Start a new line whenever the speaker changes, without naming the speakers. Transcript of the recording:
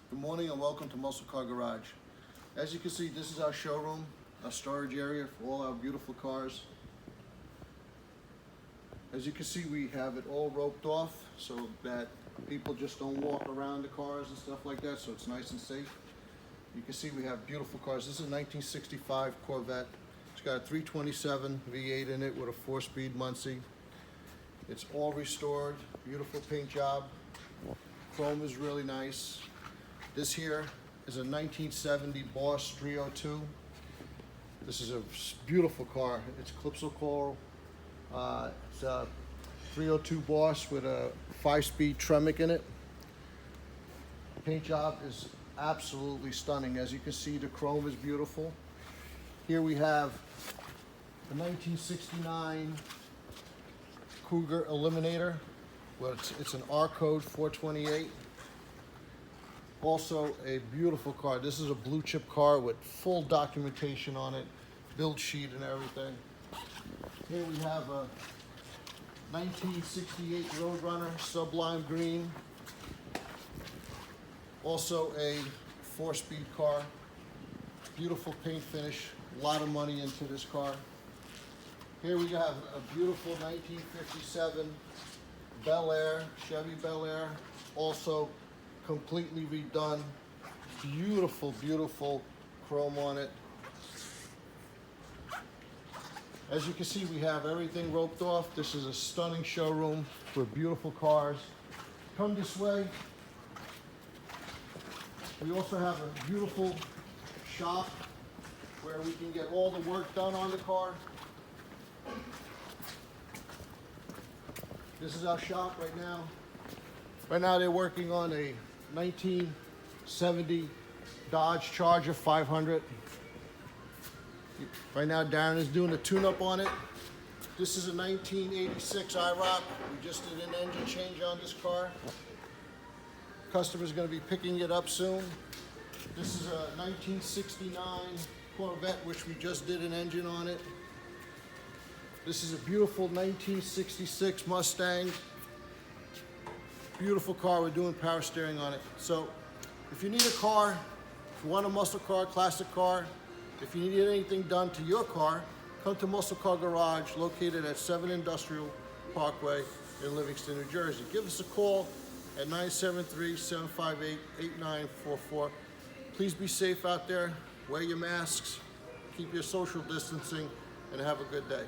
Good morning and welcome to Muscle Car Garage. As you can see, this is our showroom, our storage area for all our beautiful cars. As you can see, we have it all roped off so that people just don't walk around the cars and stuff like that, so it's nice and safe. You can see we have beautiful cars. This is a 1965 Corvette. It's got a 327 V8 in it with a 4-speed Muncie. It's all restored, beautiful paint job. Chrome is really nice. This here is a 1970 Boss 302. This is a beautiful car. It's Calypso Coral. It's a 302 Boss with a 5-speed Tremec in it. Paint job is absolutely stunning. As you can see, the chrome is beautiful. Here we have the 1969 Cougar Eliminator. Well, it's an R code 428. Also a beautiful car. This is a blue chip car with full documentation on it, build sheet and everything. Here we have a 1968 Roadrunner Sublime Green. Also a 4-speed car. Beautiful paint finish, a lot of money into this car. Here we have a beautiful 1957 Bel Air, Chevy Bel Air, also completely redone. Beautiful, beautiful chrome on it. As you can see, we have everything roped off. This is a stunning showroom with beautiful cars. Come this way. We also have a beautiful shop where we can get all the work done on the car. This is our shop right now. Right now they're working on a 1970 Dodge Charger 500. Right now Darren is doing a tune-up on it. This is a 1986 IROC. We just did an engine change on this car. Customer's going to be picking it up soon. This is a 1969 Corvette, which we just did an engine on it. This is a beautiful 1966 Mustang. Beautiful car. We're doing power steering on it. So if you need a car, if you want a muscle car, classic car, if you need anything done to your car, come to Muscle Car Garage, located at 7 Industrial Parkway in Livingston, New Jersey. Give us a call at 973-758-8944. Please be safe out there. Wear your masks, keep your social distancing, and have a good day.